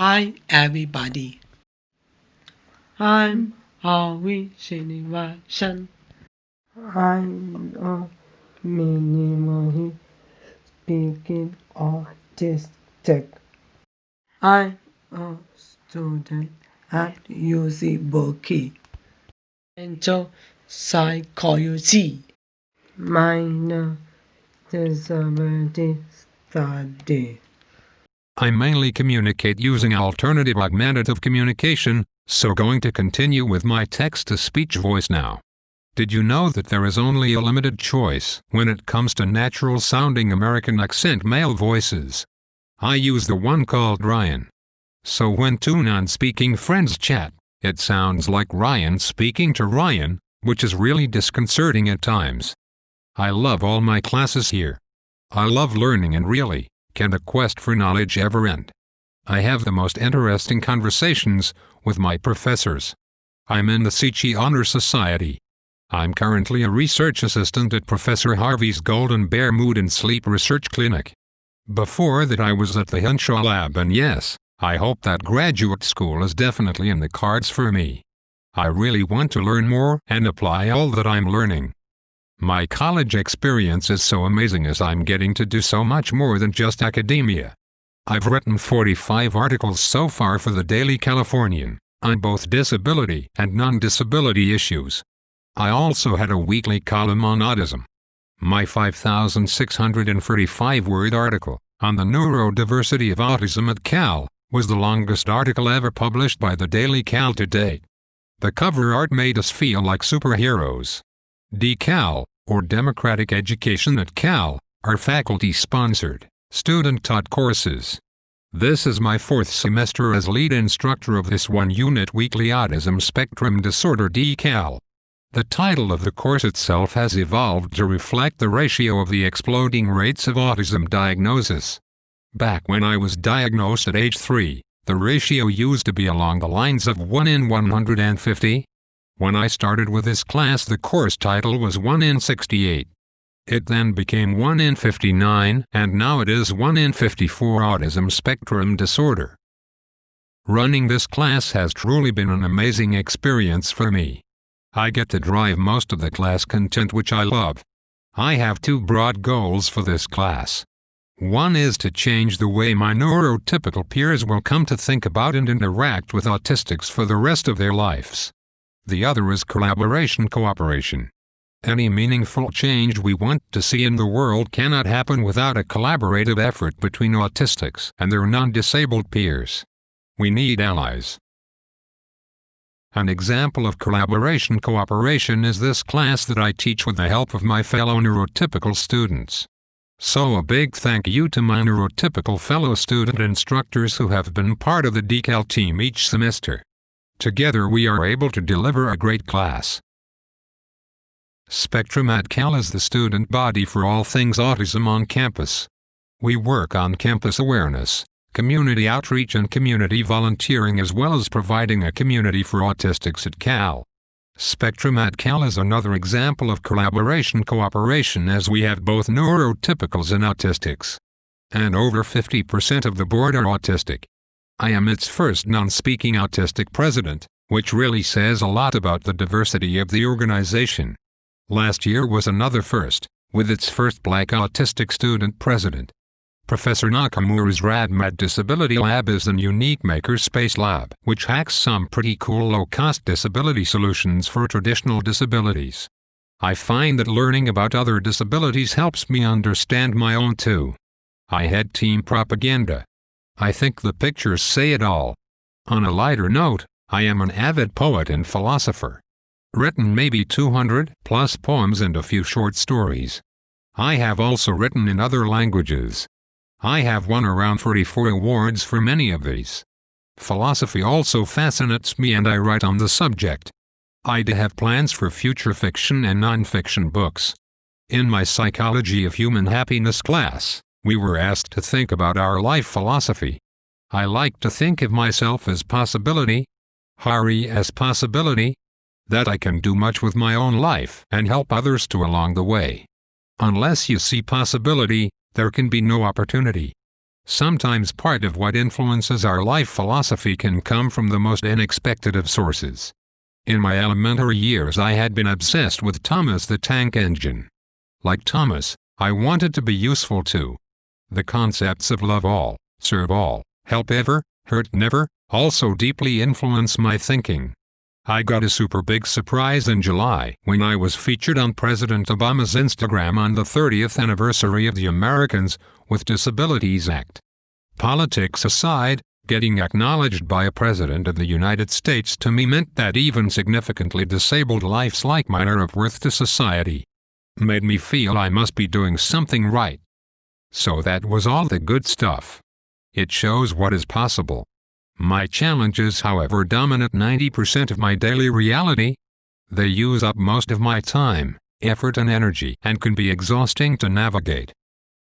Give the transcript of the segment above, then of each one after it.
Hi everybody, I'm Srinivasan. I'm a minimally speaking autistic. I'm a student at UC Berkeley. Enjoy psychology. Minor disability study. I mainly communicate using alternative augmentative communication, so going to continue with my text-to-speech voice now. Did you know that there is only a limited choice when it comes to natural-sounding American accent male voices? I use the one called Ryan. So when two non-speaking friends chat, it sounds like Ryan speaking to Ryan, which is really disconcerting at times. I love all my classes here. I love learning and really, can the quest for knowledge ever end? I have the most interesting conversations with my professors. I'm in the Sichi Honor Society. I'm currently a research assistant at Professor Harvey's Golden Bear Mood and Sleep Research Clinic. Before that I was at the Henshaw Lab, and yes, I hope that graduate school is definitely in the cards for me. I really want to learn more and apply all that I'm learning. My college experience is so amazing as I'm getting to do so much more than just academia. I've written 45 articles so far for the Daily Californian, on both disability and non-disability issues. I also had a weekly column on autism. My 5,635-word article, on the neurodiversity of autism at Cal, was the longest article ever published by the Daily Cal to date. The cover art made us feel like superheroes. DCAL, or Democratic Education at Cal, are faculty-sponsored, student-taught courses. This is my 4th semester as lead instructor of this one-unit weekly autism spectrum disorder DCAL. The title of the course itself has evolved to reflect the ratio of the exploding rates of autism diagnosis. Back when I was diagnosed at age 3, the ratio used to be along the lines of 1 in 150. When I started with this class, the course title was 1 in 68. It then became 1 in 59, and now it is 1 in 54 autism spectrum disorder. Running this class has truly been an amazing experience for me. I get to drive most of the class content, which I love. I have 2 broad goals for this class. One is to change the way my neurotypical peers will come to think about and interact with autistics for the rest of their lives. The other is cooperation. Any meaningful change we want to see in the world cannot happen without a collaborative effort between autistics and their non-disabled peers. We need allies. An example of cooperation is this class that I teach with the help of my fellow neurotypical students. So a big thank you to my neurotypical fellow student instructors who have been part of the DCAL team each semester. Together we are able to deliver a great class. Spectrum at Cal is the student body for all things autism on campus. We work on campus awareness, community outreach and community volunteering, as well as providing a community for autistics at Cal. Spectrum at Cal is another example of cooperation as we have both neurotypicals and autistics. And over 50% of the board are autistic. I am its first non-speaking autistic president, which really says a lot about the diversity of the organization. Last year was another first, with its first Black autistic student president. Professor Nakamura's RadMed Disability Lab is an unique makerspace lab which hacks some pretty cool low-cost disability solutions for traditional disabilities. I find that learning about other disabilities helps me understand my own too. I head team propaganda. I think the pictures say it all. On a lighter note, I am an avid poet and philosopher. Written maybe 200 plus poems and a few short stories. I have also written in other languages. I have won around 44 awards for many of these. Philosophy also fascinates me and I write on the subject. I have plans for future fiction and non-fiction books. In my Psychology of Human Happiness class, we were asked to think about our life philosophy. I like to think of myself as possibility, Hari as possibility, that I can do much with my own life and help others too along the way. Unless you see possibility, there can be no opportunity. Sometimes part of what influences our life philosophy can come from the most unexpected of sources. In my elementary years I had been obsessed with Thomas the Tank Engine. Like Thomas, I wanted to be useful too. The concepts of love all, serve all, help ever, hurt never, also deeply influence my thinking. I got a super big surprise in July when I was featured on President Obama's Instagram on the 30th anniversary of the Americans with Disabilities Act. Politics aside, getting acknowledged by a president of the United States to me meant that even significantly disabled lives like mine are of worth to society. Made me feel I must be doing something right. So that was all the good stuff. It shows what is possible. My challenges, however, dominate 90% of my daily reality. They use up most of my time, effort and energy and can be exhausting to navigate.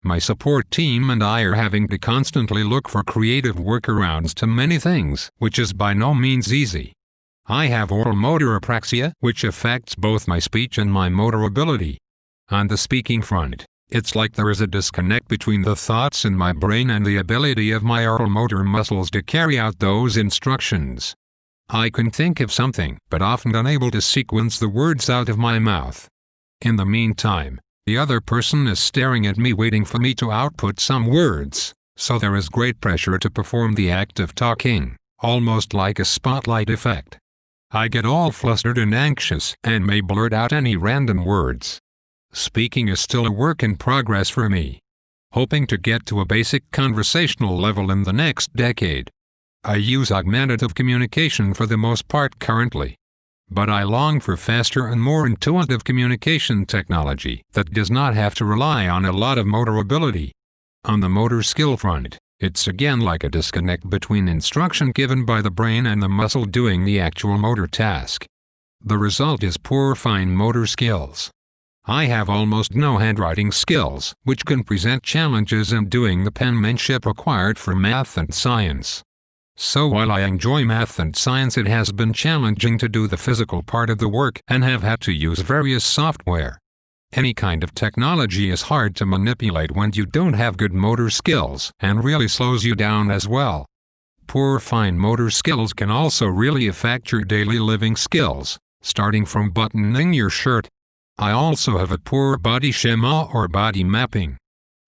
My support team and I are having to constantly look for creative workarounds to many things, which is by no means easy. I have oral motor apraxia, which affects both my speech and my motor ability. On the speaking front, it's like there is a disconnect between the thoughts in my brain and the ability of my oral motor muscles to carry out those instructions. I can think of something, but often unable to sequence the words out of my mouth. In the meantime, the other person is staring at me waiting for me to output some words, so there is great pressure to perform the act of talking, almost like a spotlight effect. I get all flustered and anxious and may blurt out any random words. Speaking is still a work in progress for me. Hoping to get to a basic conversational level in the next decade. I use augmentative communication for the most part currently. But I long for faster and more intuitive communication technology that does not have to rely on a lot of motor ability. On the motor skill front, it's again like a disconnect between instruction given by the brain and the muscle doing the actual motor task. The result is poor fine motor skills. I have almost no handwriting skills, which can present challenges in doing the penmanship required for math and science. So while I enjoy math and science, it has been challenging to do the physical part of the work and have had to use various software. Any kind of technology is hard to manipulate when you don't have good motor skills and really slows you down as well. Poor fine motor skills can also really affect your daily living skills, starting from buttoning your shirt. I also have a poor body schema or body mapping.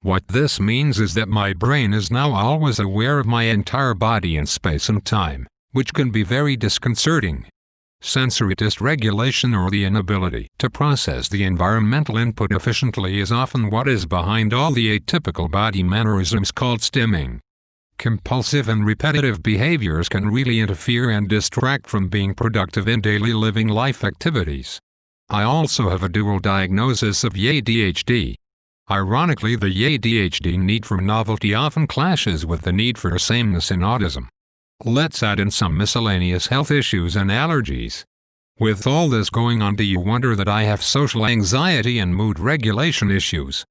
What this means is that my brain is now always aware of my entire body in space and time, which can be very disconcerting. Sensory dysregulation or the inability to process the environmental input efficiently is often what is behind all the atypical body mannerisms called stimming. Compulsive and repetitive behaviors can really interfere and distract from being productive in daily living life activities. I also have a dual diagnosis of ADHD. Ironically, the ADHD need for novelty often clashes with the need for sameness in autism. Let's add in some miscellaneous health issues and allergies. With all this going on, do you wonder that I have social anxiety and mood regulation issues?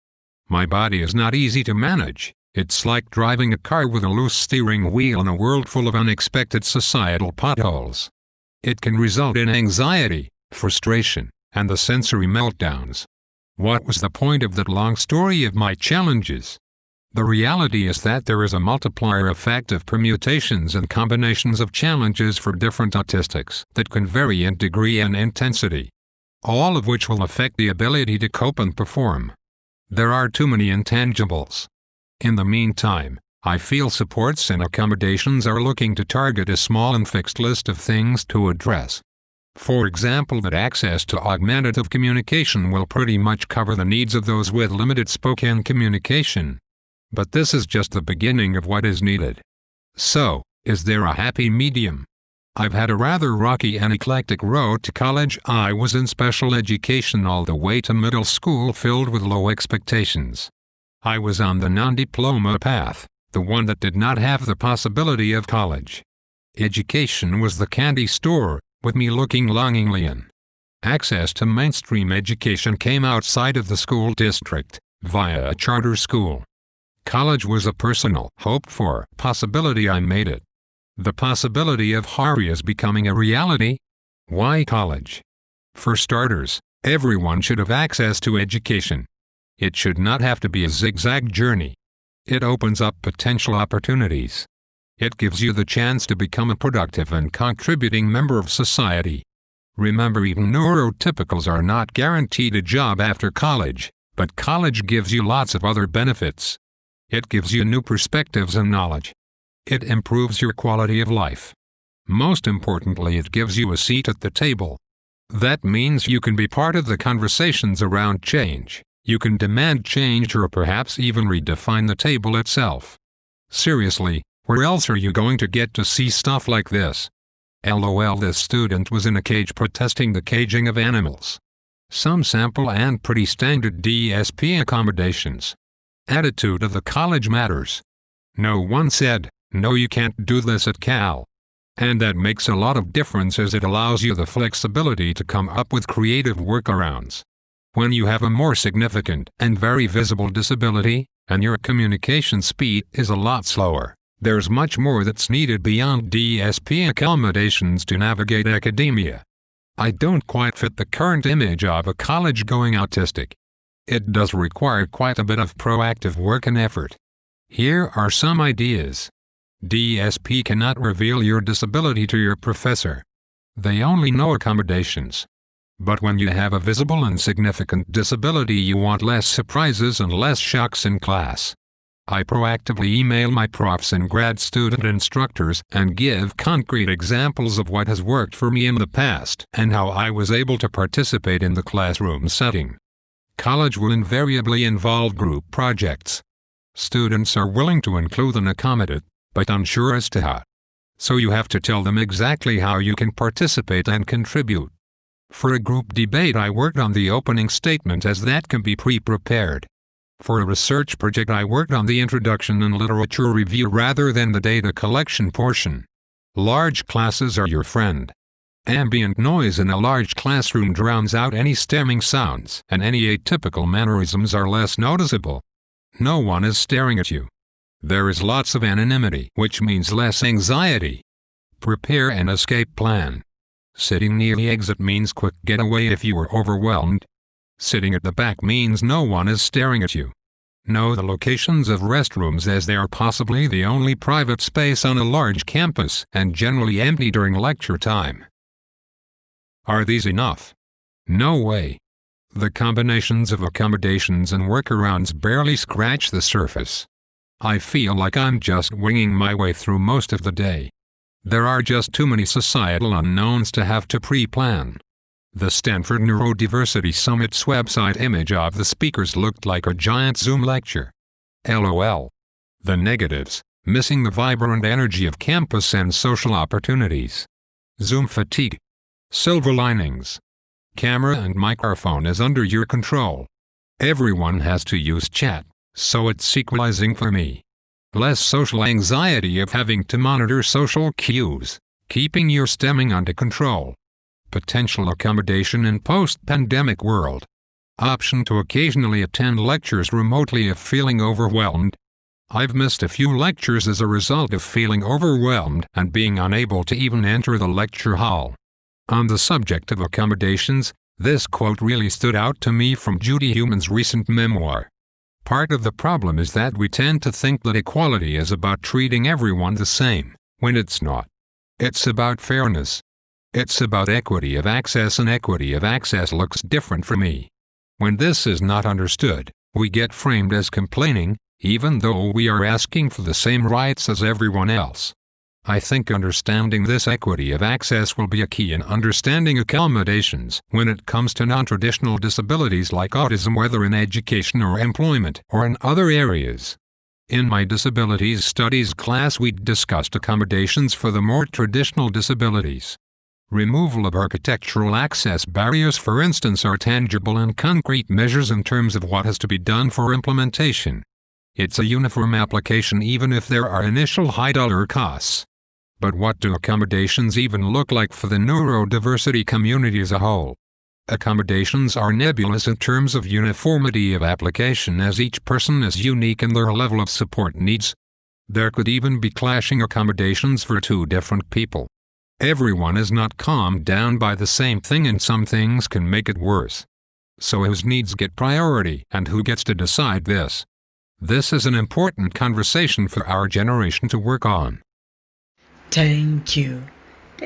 My body is not easy to manage. It's like driving a car with a loose steering wheel in a world full of unexpected societal potholes. It can result in anxiety, frustration, and the sensory meltdowns. What was the point of that long story of my challenges? The reality is that there is a multiplier effect of permutations and combinations of challenges for different autistics that can vary in degree and intensity, all of which will affect the ability to cope and perform. There are too many intangibles. In the meantime, I feel supports and accommodations are looking to target a small and fixed list of things to address. For example, that access to augmentative communication will pretty much cover the needs of those with limited spoken communication. But this is just the beginning of what is needed. So, is there a happy medium? I've had a rather rocky and eclectic road to college. I was in special education all the way to middle school, filled with low expectations. I was on the non-diploma path, the one that did not have the possibility of college. Education was the candy store, with me looking longingly in. Access to mainstream education came outside of the school district, via a charter school. College was a personal, hoped-for possibility. I made it. The possibility of Harriet becoming a reality? Why college? For starters, everyone should have access to education. It should not have to be a zigzag journey. It opens up potential opportunities. It gives you the chance to become a productive and contributing member of society. Remember, even neurotypicals are not guaranteed a job after college, but college gives you lots of other benefits. It gives you new perspectives and knowledge. It improves your quality of life. Most importantly, it gives you a seat at the table. That means you can be part of the conversations around change. You can demand change or perhaps even redefine the table itself. Seriously, where else are you going to get to see stuff like this? LOL, this student was in a cage protesting the caging of animals. Some sample and pretty standard DSP accommodations. Attitude of the college matters. No one said, no, you can't do this at Cal. And that makes a lot of difference as it allows you the flexibility to come up with creative workarounds. When you have a more significant and very visible disability, and your communication speed is a lot slower, there's much more that's needed beyond DSP accommodations to navigate academia. I don't quite fit the current image of a college-going autistic. It does require quite a bit of proactive work and effort. Here are some ideas. DSP cannot reveal your disability to your professor. They only know accommodations. But when you have a visible and significant disability, you want less surprises and less shocks in class. I proactively email my profs and grad student instructors and give concrete examples of what has worked for me in the past and how I was able to participate in the classroom setting. College will invariably involve group projects. Students are willing to include and accommodate, but unsure as to how. So you have to tell them exactly how you can participate and contribute. For a group debate, I worked on the opening statement, as that can be pre-prepared. For a research project, I worked on the introduction and literature review rather than the data collection portion. Large classes are your friend. Ambient noise in a large classroom drowns out any stemming sounds, and any atypical mannerisms are less noticeable. No one is staring at you. There is lots of anonymity, which means less anxiety. Prepare an escape plan. Sitting near the exit means quick getaway if you are overwhelmed. Sitting at the back means no one is staring at you. Know the locations of restrooms, as they are possibly the only private space on a large campus and generally empty during lecture time. Are these enough? No way. The combinations of accommodations and workarounds barely scratch the surface. I feel like I'm just winging my way through most of the day. There are just too many societal unknowns to have to pre-plan. The Stanford Neurodiversity Summit's website image of the speakers looked like a giant Zoom lecture. LOL. The negatives: missing the vibrant energy of campus and social opportunities. Zoom fatigue. Silver linings: camera and microphone is under your control. Everyone has to use chat, so it's equalizing for me. Less social anxiety of having to monitor social cues, keeping your stemming under control. Potential accommodation in post-pandemic world. Option to occasionally attend lectures remotely if feeling overwhelmed. I've missed a few lectures as a result of feeling overwhelmed and being unable to even enter the lecture hall. On the subject of accommodations, this quote really stood out to me from Judy Heumann's recent memoir. Part of the problem is that we tend to think that equality is about treating everyone the same, when it's not. It's about fairness. It's about equity of access, and equity of access looks different for me. When this is not understood, we get framed as complaining, even though we are asking for the same rights as everyone else. I think understanding this equity of access will be a key in understanding accommodations when it comes to non-traditional disabilities like autism, whether in education or employment or in other areas. In my disabilities studies class, we discussed accommodations for the more traditional disabilities. Removal of architectural access barriers, for instance, are tangible and concrete measures in terms of what has to be done for implementation. It's a uniform application even if there are initial high-dollar costs. But what do accommodations even look like for the neurodiversity community as a whole? Accommodations are nebulous in terms of uniformity of application, as each person is unique in their level of support needs. There could even be clashing accommodations for two different people. Everyone is not calmed down by the same thing, and some things can make it worse. So whose needs get priority, and who gets to decide this? This is an important conversation for our generation to work on. Thank you.